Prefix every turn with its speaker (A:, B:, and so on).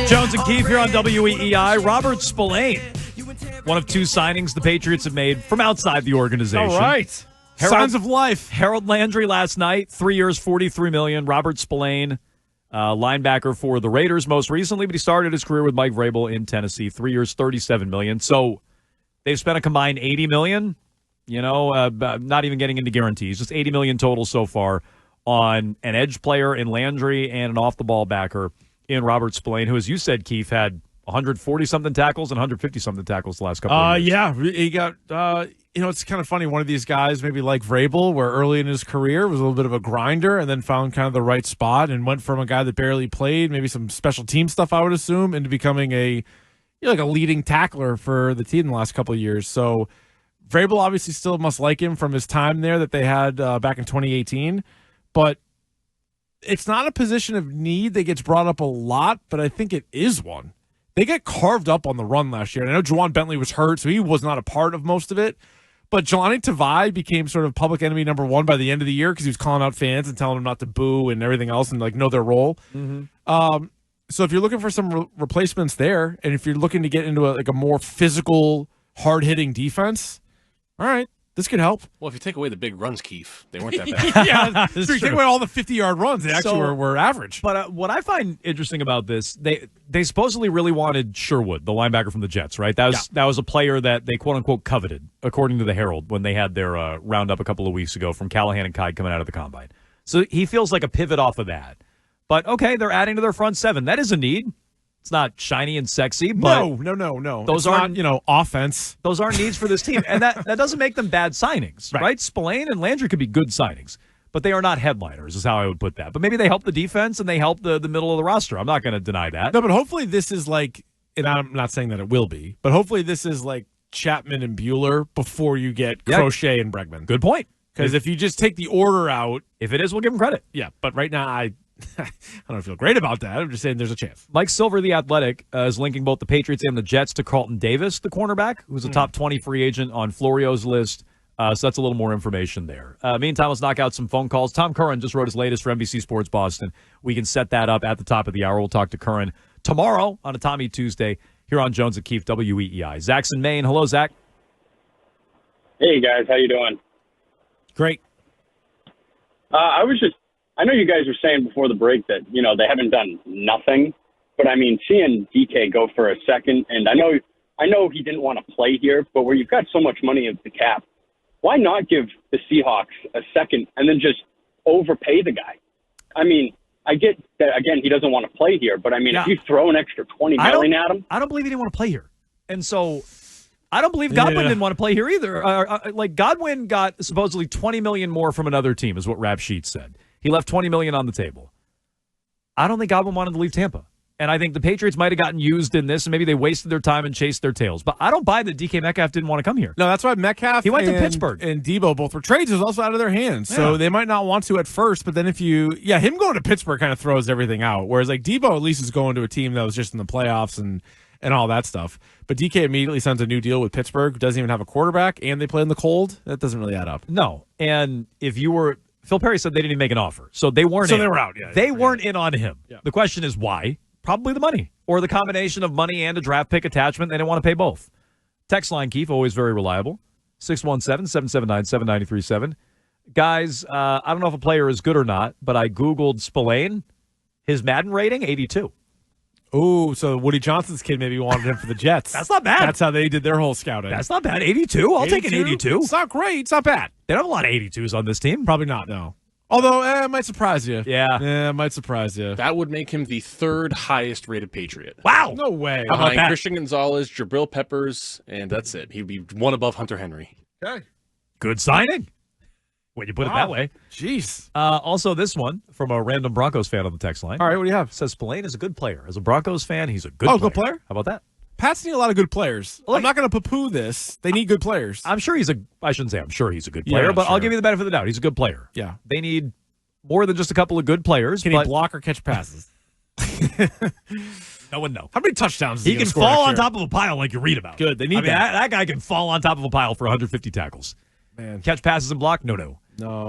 A: Jones and Keefe here on WEEI. Robert Spillane, one of two signings the Patriots have made from outside the organization.
B: All right. Signs of life.
A: Harold Landry last night, 3 years, $43 million. Robert Spillane, linebacker for the Raiders most recently, but he started his career with Mike Vrabel in Tennessee, 3 years, $37 million. So they've spent a combined $80 million, not even getting into guarantees, just $80 million total so far on an edge player in Landry and an off-the-ball backer in Robert Spillane, who, as you said, Keefe, had 140-something tackles and 150-something tackles the last couple of years.
B: Yeah, he got, it's kind of funny. One of these guys, maybe like Vrabel, where early in his career was a little bit of a grinder and then found kind of the right spot and went from a guy that barely played, maybe some special team stuff, I would assume, into becoming a leading tackler for the team in the last couple of years. So Vrabel obviously still must like him from his time there that they had back in 2018, but it's not a position of need that gets brought up a lot, but I think it is one. They get carved up on the run last year. And I know Juwan Bentley was hurt, so he was not a part of most of it. But Jelani Tavai became sort of public enemy number one by the end of the year because he was calling out fans and telling them not to boo and everything else and know their role. Mm-hmm. So if you're looking for some replacements there, and if you're looking to get into a more physical, hard-hitting defense, all right. This could help.
C: Well, if you take away the big runs, Keefe, they weren't that bad.
B: Yeah, so you take away all the 50-yard runs, they actually were average.
A: But what I find interesting about this, they supposedly really wanted Sherwood, the linebacker from the Jets, right? That was a player that they quote-unquote coveted, according to the Herald, when they had their roundup a couple of weeks ago from Callahan and Kide coming out of the Combine. So he feels like a pivot off of that. But, okay, they're adding to their front seven. That is a need. It's not shiny and sexy, but
B: no.
A: Those
B: aren't, offense.
A: Those aren't needs for this team, and that doesn't make them bad signings, right? Spillane and Landry could be good signings, but they are not headliners, is how I would put that. But maybe they help the defense and they help the middle of the roster. I'm not going to deny that.
B: No, but hopefully this is and I'm not saying that it will be, but hopefully this is like Chapman and Bueller before you get Crochet and Bregman.
A: Good point.
B: Because if you just take the order out,
A: if it is, we'll give them credit.
B: Yeah, but right now I don't feel great about that. I'm just saying there's a chance.
A: Mike Silver, the Athletic, is linking both the Patriots and the Jets to Carlton Davis, the cornerback, who's a top 20 free agent on Florio's list. So that's a little more information there. Meantime, let's knock out some phone calls. Tom Curran just wrote his latest for NBC Sports Boston. We can set that up at the top of the hour. We'll talk to Curran tomorrow on a Tommy Tuesday here on Jones and Keefe, WEEI. Zach's in Maine. Hello, Zach.
D: Hey, guys. How you doing?
B: Great.
D: I know you guys were saying before the break that, they haven't done nothing, but I mean, seeing DK go for a second, and I know he didn't want to play here, but where you've got so much money at the cap, why not give the Seahawks a second and then just overpay the guy? I mean, I get that, again, he doesn't want to play here, but I mean, if you throw an extra $20 million at him.
A: I don't believe he didn't want to play here. And so I don't believe Godwin didn't want to play here either. Godwin got supposedly $20 million more from another team, is what Rap Sheet said. He left $20 million on the table. I don't think Godwin wanted to leave Tampa. And I think the Patriots might have gotten used in this, and maybe they wasted their time and chased their tails. But I don't buy that DK Metcalf didn't want to come here.
B: No, that's why Metcalf
A: he went to Pittsburgh.
B: And Debo both were trades. It was also out of their hands. Yeah. So they might not want to at first, but then him going to Pittsburgh kind of throws everything out. Whereas Debo at least is going to a team that was just in the playoffs and all that stuff. But DK immediately signs a new deal with Pittsburgh, doesn't even have a quarterback, and they play in the cold. That doesn't really add up.
A: No. And if you were... Phil Perry said they didn't even make an offer, so they weren't in.
B: So they were out, yeah.
A: They weren't in on him. Yeah. The question is why? Probably the money, or the combination of money and a draft pick attachment. They didn't want to pay both. Text line, Keefe, always very reliable, 617-779-7937. Guys, I don't know if a player is good or not, but I Googled Spillane. His Madden rating, 82.
B: Oh, so Woody Johnson's kid maybe wanted him for the Jets.
A: That's not bad.
B: That's how they did their whole scouting.
A: That's not bad. 82. I'll take an 82.
B: It's not great. It's not bad.
A: They don't have a lot of 82s on this team.
B: Probably not, no. Although, it might surprise you.
A: Yeah.
B: It might surprise you.
C: That would make him the third highest rated Patriot.
A: Wow.
B: No way.
A: How about that?
C: Christian Gonzalez, Jabril Peppers, and that's it. He'd be one above Hunter Henry.
B: Okay.
A: Good signing. When you put it that way.
B: Jeez.
A: Also, this one from a random Broncos fan on the text line.
B: All right, what do you have?
A: Says Spillane is a good player. As a Broncos fan, he's a good player.
B: Good player?
A: How about that?
B: Pats need a lot of good players. I'm not going to poo-poo this. They need good players.
A: I shouldn't say I'm sure he's a good player, but I'll give you the benefit of the doubt. He's a good player.
B: Yeah.
A: They need more than just a couple of good players.
B: Can he block or catch passes?
A: No one knows.
B: How many touchdowns is
A: he can fall on top of a pile like you read about.
B: Good. They need that.
A: That guy can fall on top of a pile for 150 tackles.
B: Man.
A: Catch passes and block? No.
B: No.